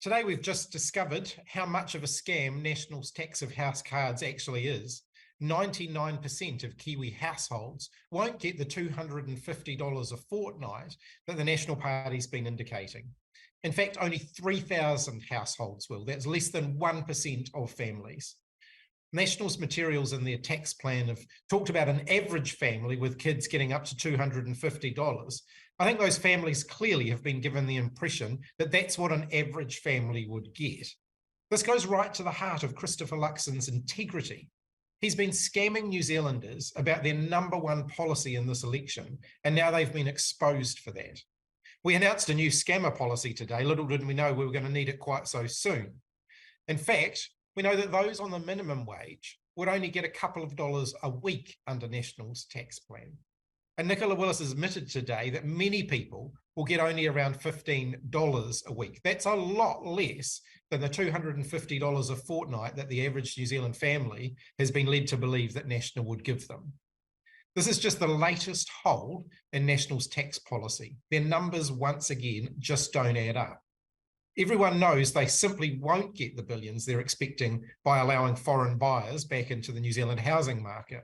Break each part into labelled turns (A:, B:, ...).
A: Today, we've just discovered how much of a scam National's tax of house cards actually is. 99% of Kiwi households won't get the $250 a fortnight that the National Party's been indicating. In fact, only 3,000 households will. That's less than 1% of families. National's materials in their tax plan have talked about an average family with kids getting up to $250. I think those families clearly have been given the impression that that's what an average family would get. This goes right to the heart of Christopher Luxon's integrity. He's been scamming New Zealanders about their number one policy in this election, and now they've been exposed for that. We announced a new scammer policy today. Little did we know we were going to need it quite so soon. In fact, we know that those on the minimum wage would only get a couple of dollars a week under National's tax plan. And Nicola Willis has admitted today that many people will get only around $15 a week. That's a lot less than the $250 a fortnight that the average New Zealand family has been led to believe that National would give them. This is just the latest hole in National's tax policy. Their numbers, once again, just don't add up. Everyone knows they simply won't get the billions they're expecting by allowing foreign buyers back into the New Zealand housing market.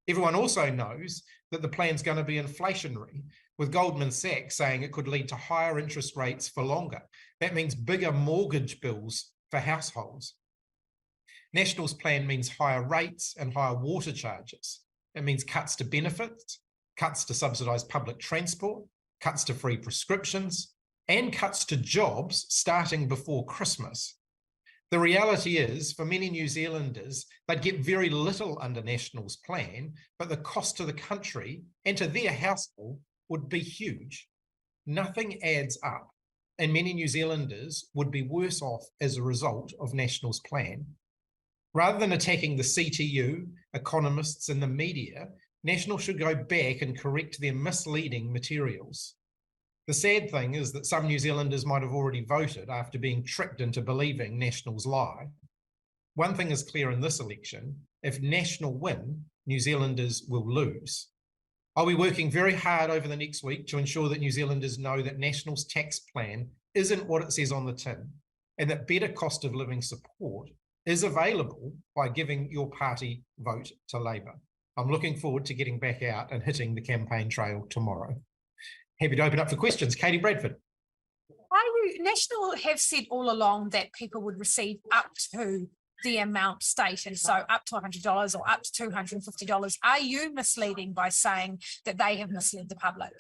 A: Everyone also knows that the plan's going to be inflationary, with Goldman Sachs saying it could lead to higher interest rates for longer. That means bigger mortgage bills for households. National's plan means higher rates and higher water charges. It means cuts to benefits, cuts to subsidised public transport, cuts to free prescriptions, and cuts to jobs starting before Christmas. The reality is, for many New Zealanders, they'd get very little under National's plan, but the cost to the country and to their household would be huge. Nothing adds up, and many New Zealanders would be worse off as a result of National's plan. Rather than attacking the CTU, economists, and the media, National should go back and correct their misleading materials. The sad thing is that some New Zealanders might have already voted after being tricked into believing National's lie. One thing is clear in this election: if National win, New Zealanders will lose. I'll be working very hard over the next week to ensure that New Zealanders know that National's tax plan isn't what it says on the tin, and that better cost of living support is available by giving your party vote to Labour. I'm looking forward to getting back out and hitting the campaign trail tomorrow. Happy to open up for questions. Katie Bradford.
B: National have said all along that people would receive up to the amount stated, so up to $100 or up to $250. Are you misleading by saying that they have misled the public?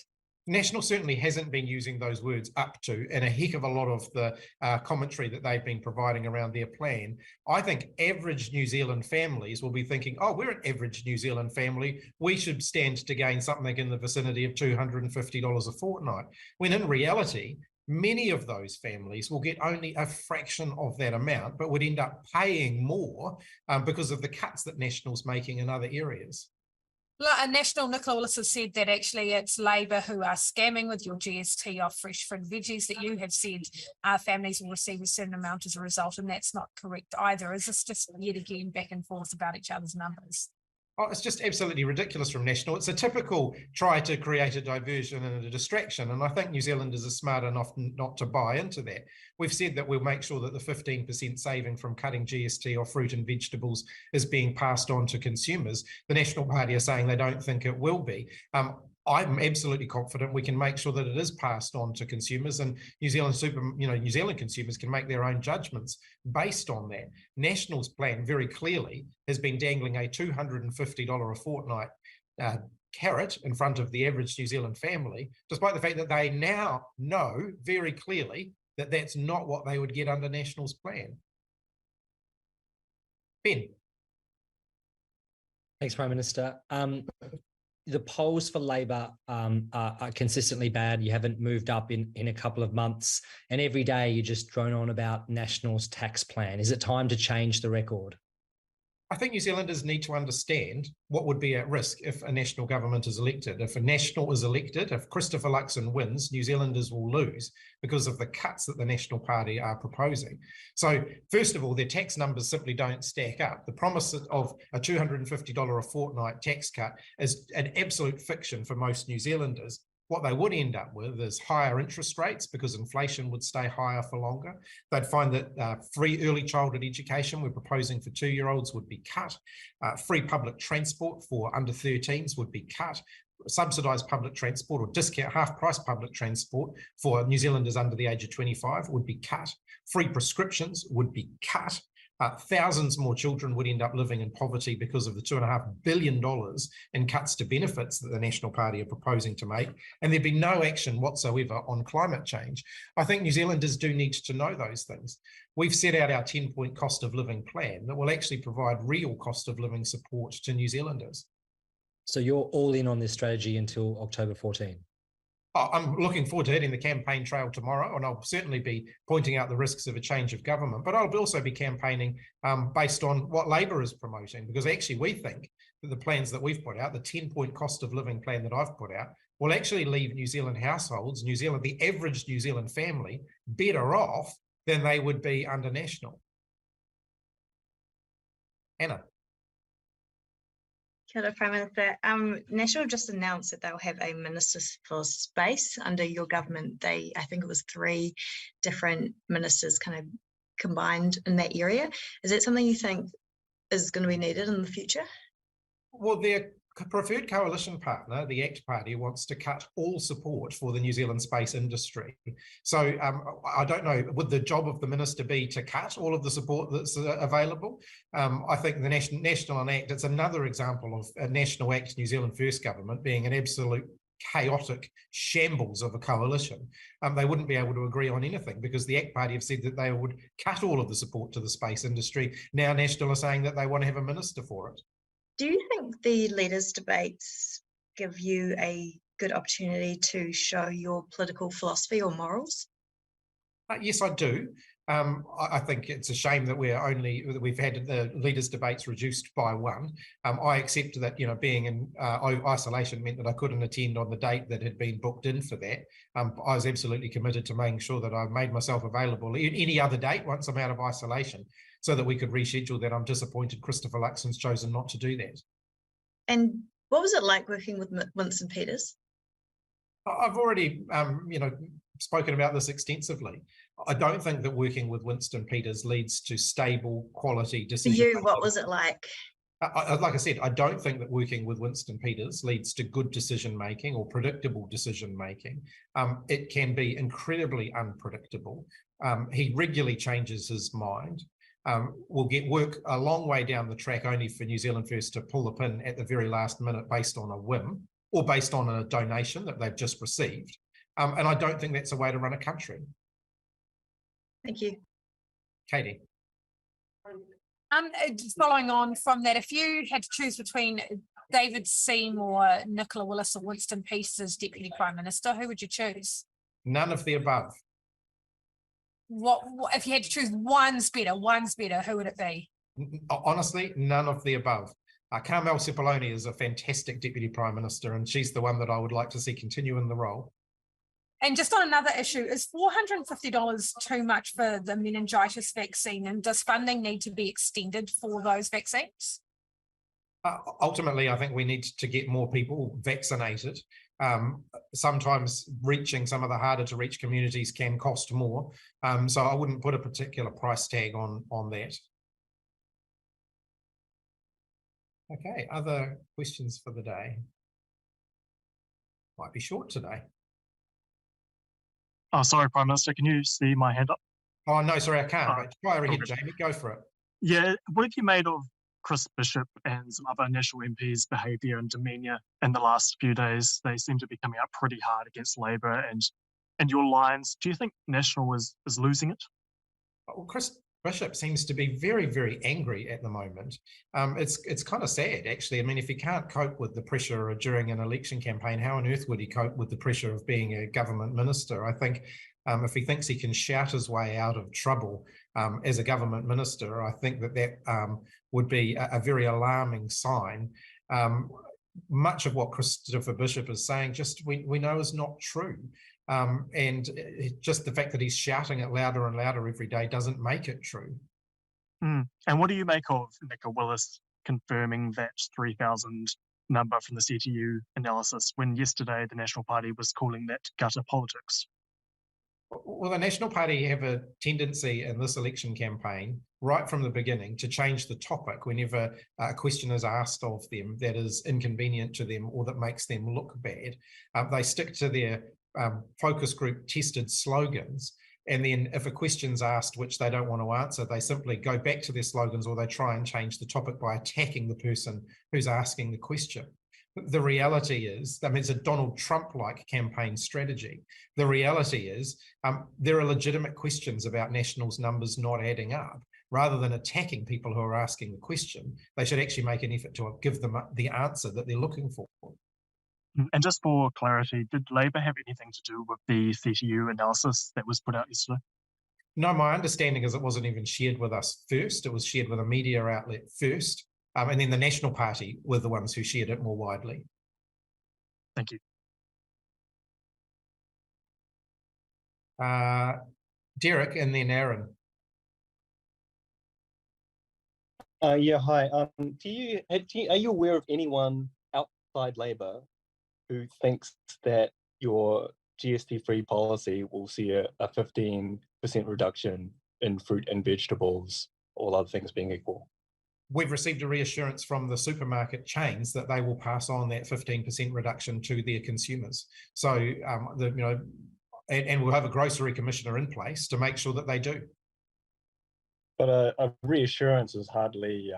A: National certainly hasn't been using those words up to, and a heck of a lot of the commentary that they've been providing around their plan. I think average New Zealand families will be thinking, oh, we're an average New Zealand family, we should stand to gain something in the vicinity of $250 a fortnight, when in reality, many of those families will get only a fraction of that amount, but would end up paying more because of the cuts that National's making in other areas.
B: National, Nicola Willis has said that actually it's Labour who are scamming with your GST off fresh fruit and veggies, that you have said families will receive a certain amount as a result, and that's not correct either. Is this just yet again back and forth about each other's numbers?
A: Oh, it's just absolutely ridiculous from National. It's a typical try to create a diversion and a distraction, and I think New Zealanders are smart enough not to buy into that. We've said that we'll make sure that the 15% saving from cutting GST off fruit and vegetables is being passed on to consumers. The National Party are saying they don't think it will be. I'm absolutely confident we can make sure that it is passed on to consumers, and New Zealand consumers can make their own judgments based on that. National's plan very clearly has been dangling a $250 a fortnight carrot in front of the average New Zealand family, despite the fact that they now know very clearly that that's not what they would get under National's plan. Ben.
C: Thanks, Prime Minister. The polls for Labor are consistently bad. You haven't moved up in a couple of months, and every day you just drone on about National's tax plan. Is it time to change the record?
A: I think New Zealanders need to understand what would be at risk if a National government is elected. If a National is elected, if Christopher Luxon wins, New Zealanders will lose because of the cuts that the National Party are proposing. So first of all, their tax numbers simply don't stack up. The promise of a $250 a fortnight tax cut is an absolute fiction for most New Zealanders. What they would end up with is higher interest rates because inflation would stay higher for longer. They'd find that free early childhood education we're proposing for 2-year-olds would be cut. Free public transport for under 13s would be cut. Subsidised public transport or discount half-price public transport for New Zealanders under the age of 25 would be cut. Free prescriptions would be cut. Thousands more children would end up living in poverty because of the $2.5 billion in cuts to benefits that the National Party are proposing to make, and there'd be no action whatsoever on climate change. I think New Zealanders do need to know those things. We've set out our 10-point cost of living plan that will actually provide real cost of living support to New Zealanders.
C: So you're all in on this strategy until October 14?
A: I'm looking forward to hitting the campaign trail tomorrow, and I'll certainly be pointing out the risks of a change of government, but I'll also be campaigning based on what Labor is promoting, because actually we think that the plans that we've put out, the 10-point cost of living plan that I've put out, will actually leave New Zealand households, the average New Zealand family, better off than they would be under National. Anna.
D: Kia ora, Prime Minister. National just announced that they'll have a Minister for Space under your government. I think it was 3 different ministers kind of combined in that area. Is that something you think is going to be needed in the future?
A: Well, their preferred coalition partner, the ACT Party, wants to cut all support for the New Zealand space industry. So I don't know, would the job of the minister be to cut all of the support that's available? I think the National and ACT, it's another example of a National ACT New Zealand First government being an absolute chaotic shambles of a coalition. They wouldn't be able to agree on anything because the ACT Party have said that they would cut all of the support to the space industry. Now National are saying that they want to have a minister for it.
D: Do you think the leaders' debates give you a good opportunity to show your political philosophy or morals?
A: Yes, I do. I think it's a shame that we've had the leaders' debates reduced by 1. I accept that being in isolation meant that I couldn't attend on the date that had been booked in for that. I was absolutely committed to making sure that I made myself available any other date once I'm out of isolation, so that we could reschedule that. I'm disappointed Christopher Luxon's chosen not to do that.
D: And what was it like working with Winston Peters?
A: I've already, spoken about this extensively. I don't think that working with Winston Peters leads to stable, quality decisions.
D: For you, what was it like?
A: Like I said, I don't think that working with Winston Peters leads to good decision-making or predictable decision-making. It can be incredibly unpredictable. He regularly changes his mind. We'll get work a long way down the track only for New Zealand First to pull the pin at the very last minute based on a whim or based on a donation that they've just received. And I don't think that's a way to run a country.
D: Thank you.
A: Katie.
B: Following on from that, if you had to choose between David Seymour, Nicola Willis or Winston Peters as Deputy Prime Minister, who would you choose?
A: None of the above.
B: What if you had to choose one's better, who would it be?
A: Honestly, none of the above. Carmel Cipollone is a fantastic Deputy Prime Minister, and she's the one that I would like to see continue in the role.
B: And just on another issue, is $450 too much for the meningitis vaccine, and does funding need to be extended for those vaccines?
A: Ultimately, I think we need to get more people vaccinated. Sometimes reaching some of the harder to reach communities can cost more. So I wouldn't put a particular price tag on that. Okay, other questions for the day? Might be short today.
E: Oh, sorry, Prime Minister, can you see my hand up?
A: Oh, no, sorry, I can't. But fire ahead, Jamie, go for it.
E: Yeah, what have you made of Chris Bishop and some other National MPs' behaviour and demeanour in the last few days? They seem to be coming out pretty hard against Labor and your lines. Do you think National is losing it?
A: Well, Chris Bishop seems to be very, very angry at the moment. It's kind of sad, actually. I mean, if he can't cope with the pressure during an election campaign, how on earth would he cope with the pressure of being a government minister? I think if he thinks he can shout his way out of trouble as a government minister, I think that would be a very alarming sign. Much of what Christopher Bishop is saying just we know is not true. And just the fact that he's shouting it louder and louder every day doesn't make it true.
E: And what do you make of Nicola Willis confirming that 3,000 number from the CTU analysis when yesterday the National Party was calling that gutter politics?
A: Well, the National Party have a tendency in this election campaign, right from the beginning, to change the topic whenever a question is asked of them that is inconvenient to them or that makes them look bad. They stick to their focus group tested slogans. And then if a question's asked which they don't want to answer, they simply go back to their slogans, or they try and change the topic by attacking the person who's asking the question. The reality is, I mean, it's a Donald Trump-like campaign strategy. The reality is there are legitimate questions about Nationals numbers not adding up. Rather than attacking people who are asking the question, they should actually make an effort to give them the answer that they're looking for.
E: And just for clarity, did Labor have anything to do with the CTU analysis that was put out yesterday?
A: No, my understanding is it wasn't even shared with us first. It was shared with a media outlet first. And then the National Party were the ones who shared it more widely.
E: Thank you.
A: Derek and then Aaron.
F: Yeah, hi. Are you aware of anyone outside Labor who thinks that your GST-free policy will see a 15% reduction in fruit and vegetables, all other things being equal?
A: We've received a reassurance from the supermarket chains that they will pass on that 15% reduction to their consumers. So, and we'll have a grocery commissioner in place to make sure that they do.
F: But a reassurance is hardly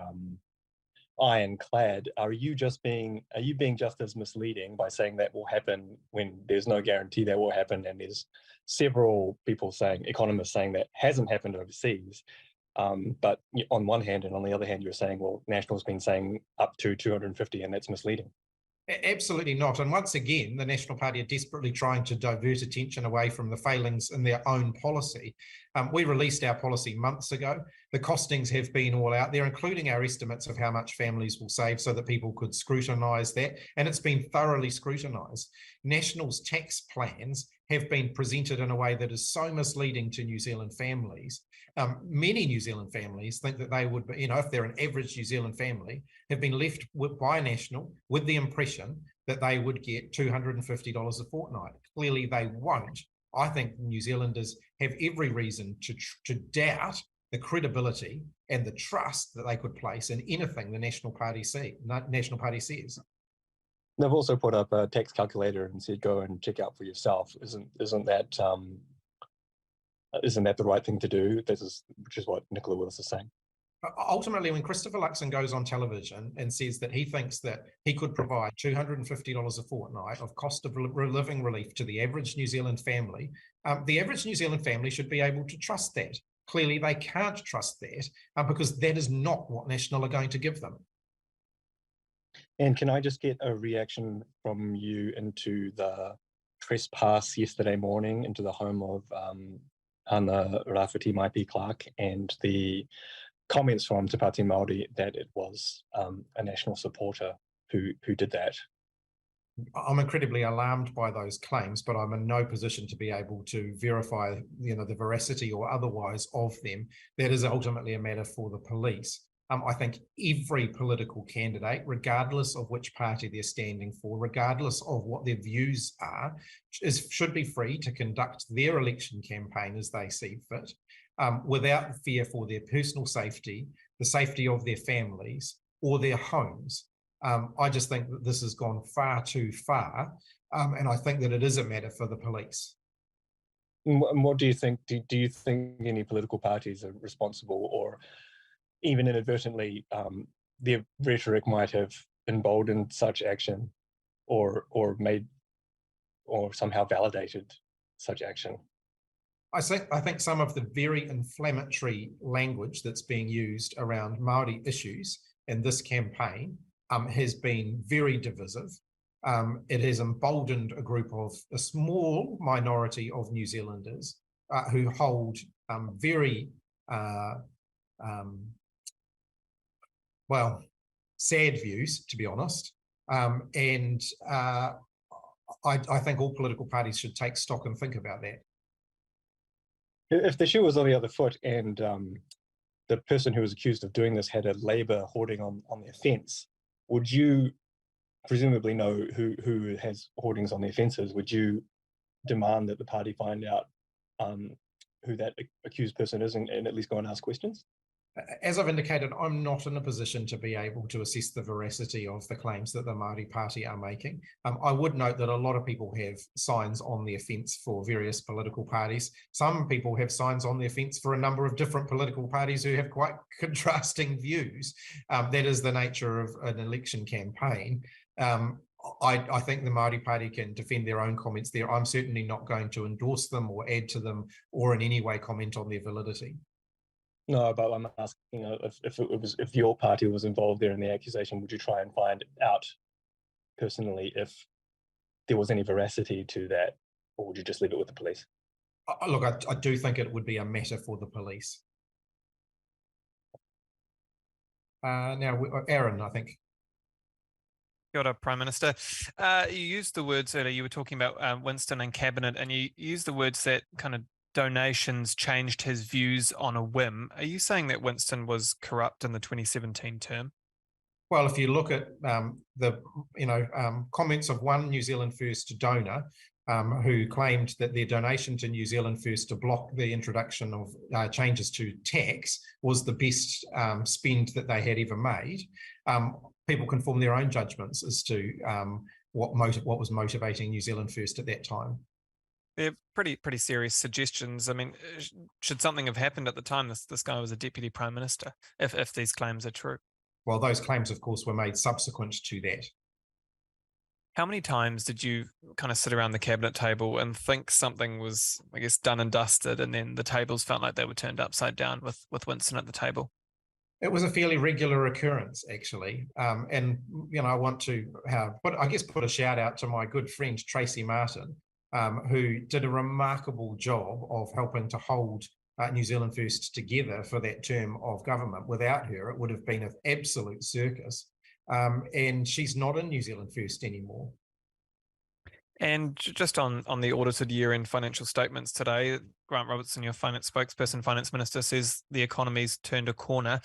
F: ironclad. Are you being just as misleading by saying that will happen when there's no guarantee that will happen, and there's several economists saying that hasn't happened overseas? But on one hand, and on the other hand, you're saying, well, National's been saying up to 250, and that's misleading.
A: Absolutely not. And once again, the National Party are desperately trying to divert attention away from the failings in their own policy. We released our policy months ago. The costings have been all out there, including our estimates of how much families will save, so that people could scrutinise that. And it's been thoroughly scrutinised. National's tax plans have been presented in a way that is so misleading to New Zealand families. Many New Zealand families think that they would be, if they're an average New Zealand family, have been left by National with the impression that they would get $250 a fortnight. Clearly they won't. I think New Zealanders have every reason to doubt the credibility and the trust that they could place in anything the National Party says.
F: They've also put up a tax calculator and said, go and check out for yourself. Isn't that the right thing to do? Which is what Nicola Willis is saying.
A: Ultimately, when Christopher Luxon goes on television and says that he thinks that he could provide $250 a fortnight of cost of living relief to the average New Zealand family, the average New Zealand family should be able to trust that. Clearly, they can't trust that because that is not what National are going to give them.
F: And can I just get a reaction from you into the trespass yesterday morning into the home of Ana Rafiti Maipi Clark, and the comments from Te Pāti Māori that it was a National supporter who did that?
A: I'm incredibly alarmed by those claims, but I'm in no position to be able to verify, the veracity or otherwise of them. That is ultimately a matter for the police. I think every political candidate, regardless of which party they're standing for, regardless of what their views are, should be free to conduct their election campaign as they see fit, without fear for their personal safety, the safety of their families, or their homes. I just think that this has gone far too far, and I think that it is a matter for the police.
F: And what do you think? Do you think any political parties are responsible, or even inadvertently, their rhetoric might have emboldened such action, or made, or somehow validated such action?
A: I think some of the very inflammatory language that's being used around Māori issues in this campaign has been very divisive. It has emboldened a small minority of New Zealanders who hold very sad views, to be honest. And I think all political parties should take stock and think about that.
F: If the shoe was on the other foot and the person who was accused of doing this had a Labour hoarding on their fence, would you presumably know who has hoardings on their fences, would you demand that the party find out who that accused person is and at least go and ask questions?
A: As I've indicated, I'm not in a position to be able to assess the veracity of the claims that the Māori Party are making. I would note that a lot of people have signs on their fence for various political parties. Some people have signs on their fence for a number of different political parties who have quite contrasting views. That is the nature of an election campaign. I think the Māori Party can defend their own comments there. I'm certainly not going to endorse them or add to them or in any way comment on their validity.
F: No, but I'm asking if your party was involved there in the accusation, would you try and find out personally if there was any veracity to that, or would you just leave it with the police?
A: Look, I do think it would be a matter for the police. Now, Aaron, I think.
G: Kia ora, Prime Minister. You used the words earlier, you were talking about Winston and Cabinet, and you used the words that kind of donations changed his views on a whim. Are you saying that Winston was corrupt in the 2017 term?
A: Well, if you look at the comments of one New Zealand First donor who claimed that their donation to New Zealand First to block the introduction of changes to tax was the best spend that they had ever made, people can form their own judgments as to what was motivating New Zealand First at that time.
G: They're pretty serious suggestions. I mean, should something have happened at the time this guy was a deputy prime minister, if these claims are true?
A: Well, those claims, of course, were made subsequent to that.
G: How many times did you kind of sit around the cabinet table and think something was, I guess, done and dusted, and then the tables felt like they were turned upside down with Winston at the table? It
A: was a fairly regular occurrence, actually. And, I want to put a shout out to my good friend, Tracy Martin, who did a remarkable job of helping to hold New Zealand First together for that term of government. Without her, it would have been an absolute circus. And she's not in New Zealand First anymore.
G: And just on the audited year-end financial statements today, Grant Robertson, your finance spokesperson, finance minister, says the economy's turned a corner.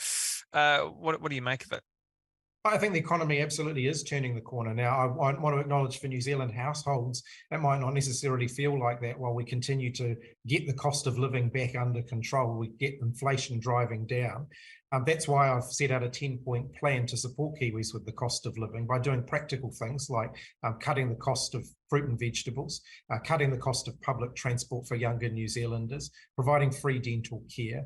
G: What do you make of it?
A: I think the economy absolutely is turning the corner now. I want to acknowledge for New Zealand households, it might not necessarily feel like that while we continue to get the cost of living back under control, we get inflation driving down. That's why I've set out a 10-point plan to support Kiwis with the cost of living by doing practical things like cutting the cost of fruit and vegetables, cutting the cost of public transport for younger New Zealanders, providing free dental care,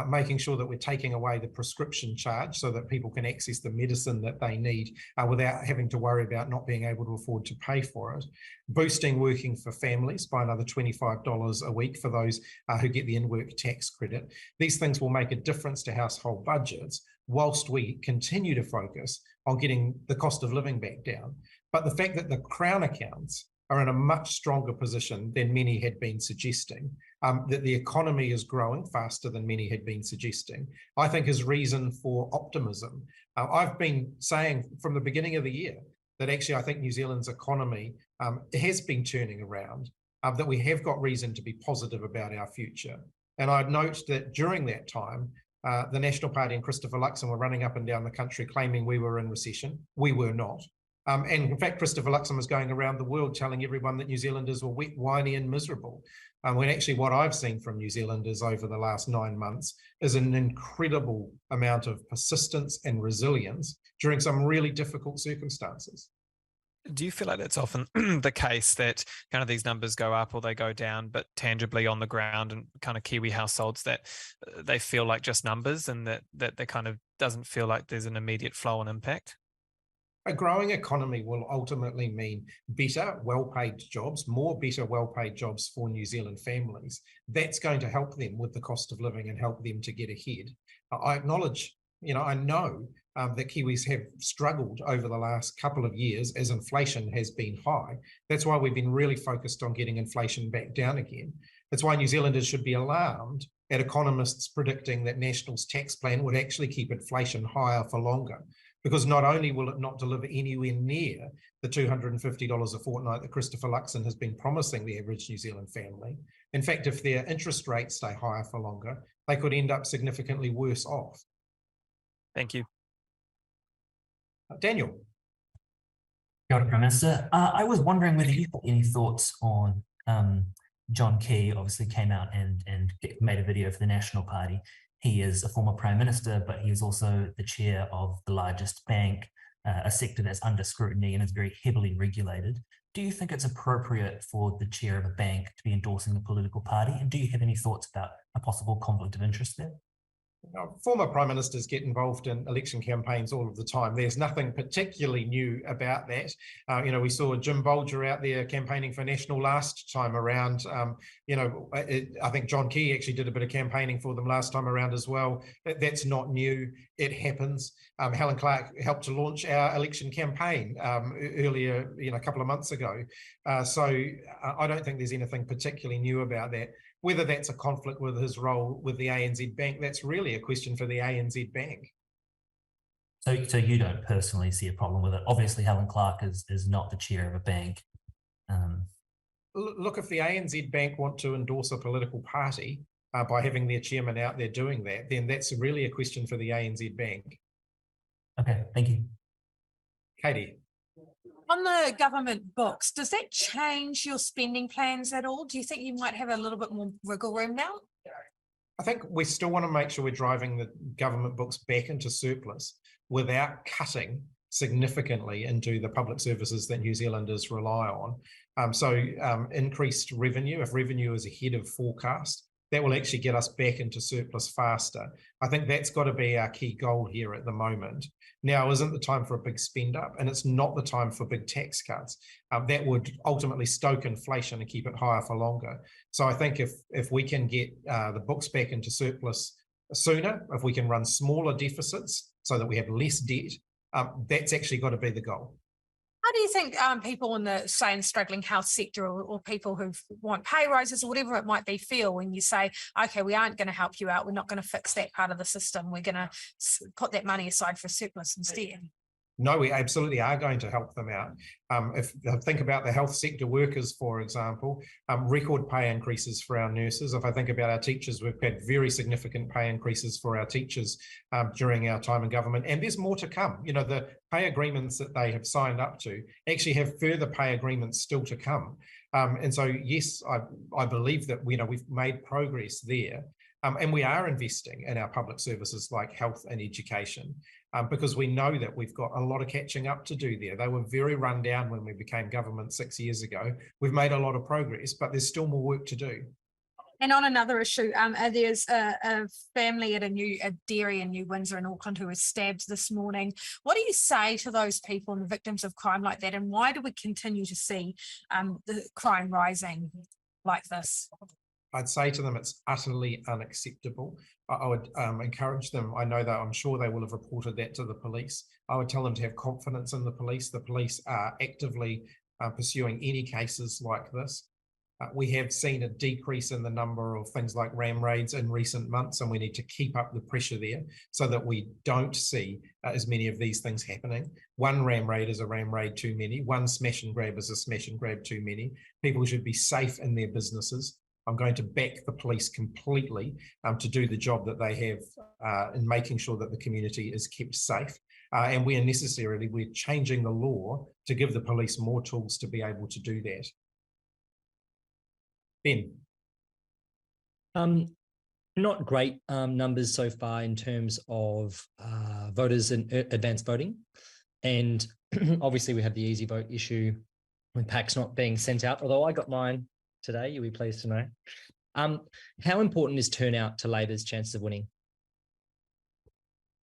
A: making sure that we're taking away the prescription charge so that people can access the medicine that they need without having to worry about not being able to afford to pay for it, boosting working for families by another $25 a week for those who get the in-work tax credit. These things will make a difference to household budgets whilst we continue to focus on getting the cost of living back down. But the fact that the Crown accounts are in a much stronger position than many had been suggesting, that the economy is growing faster than many had been suggesting, I think is reason for optimism. I've been saying from the beginning of the year that actually I think New Zealand's economy has been turning around, that we have got reason to be positive about our future. And I'd note that during that time, the National Party and Christopher Luxon were running up and down the country claiming we were in recession. We were not. And in fact, Christopher Luxon was going around the world telling everyone that New Zealanders were wet, whiny and miserable. When actually what I've seen from New Zealanders over the last 9 months is an incredible amount of persistence and resilience during some really difficult circumstances.
G: Do you feel like that's often the case, that kind of these numbers go up or they go down, but tangibly on the ground and kind of Kiwi households that they feel like just numbers, and that there kind of doesn't feel like there's an immediate flow and impact?
A: A growing economy will ultimately mean better, well-paid jobs, more better, well-paid jobs for New Zealand families. That's going to help them with the cost of living and help them to get ahead. I acknowledge, I know that Kiwis have struggled over the last couple of years as inflation has been high. That's why we've been really focused on getting inflation back down again. That's why New Zealanders should be alarmed at economists predicting that National's tax plan would actually keep inflation higher for longer. Because not only will it not deliver anywhere near the $250 a fortnight that Christopher Luxon has been promising the average New Zealand family, in fact, if their interest rates stay higher for longer, they could end up significantly worse off.
G: Thank you.
A: Daniel.
H: Kia ora, Prime Minister. I was wondering whether you had any thoughts on John Key. Obviously came out and made a video for the National Party. He is a former Prime Minister, but he is also the chair of the largest bank, a sector that's under scrutiny and is very heavily regulated. Do you think it's appropriate for the chair of a bank to be endorsing a political party? And do you have any thoughts about a possible conflict of interest there?
A: Former prime ministers get involved in election campaigns all of the time. There's nothing particularly new about that. We saw Jim Bolger out there campaigning for National last time around. I think John Key actually did a bit of campaigning for them last time around as well. That's not new. It happens. Helen Clark helped to launch our election campaign earlier, a couple of months ago. So I don't think there's anything particularly new about that. Whether that's a conflict with his role with the ANZ Bank, that's really a question for the ANZ Bank.
H: So you don't personally see a problem with it? Obviously, Helen Clark is not the chair of a bank.
A: Look, if the ANZ Bank want to endorse a political party by having their chairman out there doing that, then that's really a question for the ANZ Bank.
H: Okay, thank you.
A: Katie.
B: On the government books, does that change your spending plans at all? Do you think you might have a little bit more wiggle room now?
A: I think we still want to make sure we're driving the government books back into surplus without cutting significantly into the public services that New Zealanders rely on. So increased revenue, if revenue is ahead of forecast, that will actually get us back into surplus faster. I think that's got to be our key goal here at the moment. Now isn't the time for a big spend up, and it's not the time for big tax cuts. That would ultimately stoke inflation and keep it higher for longer. So I think if we can get the books back into surplus sooner, if we can run smaller deficits so that we have less debt, that's actually got to be the goal.
B: How do you think people in the, say, in struggling health sector or people who want pay rises or whatever it might be feel when you say, okay, we aren't going to help you out, we're not going to fix that part of the system, we're going to put that money aside for surplus instead?
A: No, we absolutely are going to help them out. If I think about the health sector workers, for example, record pay increases for our nurses. If I think about our teachers, we've had very significant pay increases for our teachers during our time in government, and there's more to come. The pay agreements that they have signed up to actually have further pay agreements still to come. And so, yes, I believe that we've made progress there. And we are investing in our public services like health and education because we know that we've got a lot of catching up to do there. They were very run down when we became government 6 years ago. We've made a lot of progress, but there's still more work to do.
B: And on another issue, there's a family at a dairy in New Windsor in Auckland who was stabbed this morning. What do you say to those people and the victims of crime like that? And why do we continue to see the crime rising like this?
A: I'd say to them it's utterly unacceptable. I would encourage them. I know that I'm sure they will have reported that to the police. I would tell them to have confidence in the police. The police are actively pursuing any cases like this. We have seen a decrease in the number of things like ram raids in recent months, and we need to keep up the pressure there so that we don't see as many of these things happening. One ram raid is a ram raid too many. One smash and grab is a smash and grab too many. People should be safe in their businesses. I'm going to back the police completely to do the job that they have in making sure that the community is kept safe. And we're changing the law to give the police more tools to be able to do that. Ben.
C: Not great numbers so far in terms of voters in advanced voting. And obviously we have the easy vote issue with packs not being sent out, although I got mine today, you'll be pleased to know. How important is turnout to Labor's chances of winning?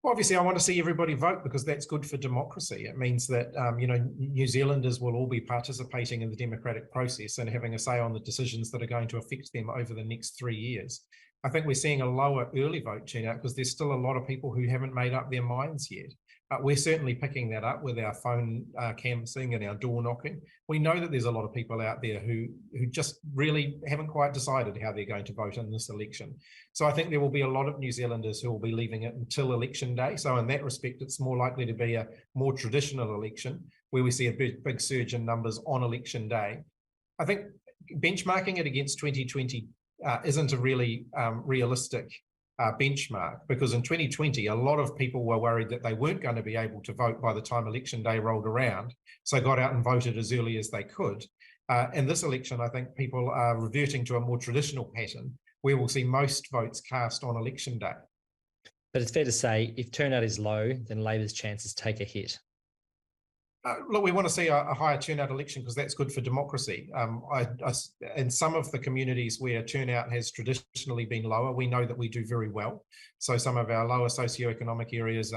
A: Well, obviously, I want to see everybody vote because that's good for democracy. It means that New Zealanders will all be participating in the democratic process and having a say on the decisions that are going to affect them over the next 3 years. I think we're seeing a lower early vote turnout because there's still a lot of people who haven't made up their minds yet. We're certainly picking that up with our phone canvassing and our door knocking. We know that there's a lot of people out there who just really haven't quite decided how they're going to vote in this election. So I think there will be a lot of New Zealanders who will be leaving it until election day. So in that respect, it's more likely to be a more traditional election where we see a big surge in numbers on election day. I think benchmarking it against 2020 isn't a really realistic benchmark, because in 2020, a lot of people were worried that they weren't going to be able to vote by the time election day rolled around, so got out and voted as early as they could. In this election, I think people are reverting to a more traditional pattern where we'll see most votes cast on election day.
C: But it's fair to say if turnout is low, then Labor's chances take a hit.
A: Look, we want to see a higher turnout election because that's good for democracy. In some of the communities where turnout has traditionally been lower, we know that we do very well. So some of our lower socioeconomic areas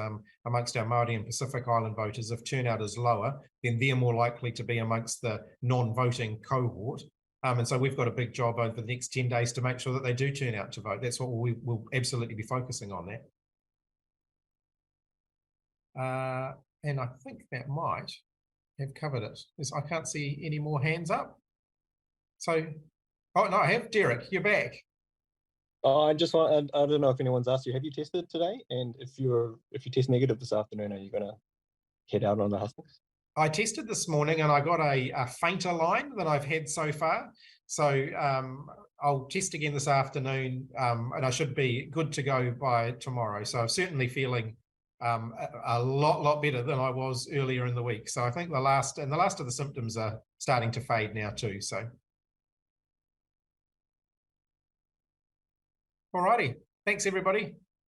A: amongst our Māori and Pacific Island voters, if turnout is lower, then they're more likely to be amongst the non-voting cohort. And so we've got a big job over the next 10 days to make sure that they do turn out to vote. That's what we will absolutely be focusing on that. And I think that might have covered it. I can't see any more hands up. So, oh no, I have. Derek, you're back.
F: Oh, I don't know if anyone's asked you, have you tested today? And if you test negative this afternoon, are you going to head out on the hustings?
A: I tested this morning and I got a fainter line than I've had so far. So I'll test again this afternoon and I should be good to go by tomorrow. So I'm certainly feeling a lot better than I was earlier in the week. So I think the last of the symptoms are starting to fade now too. So, alrighty, thanks everybody.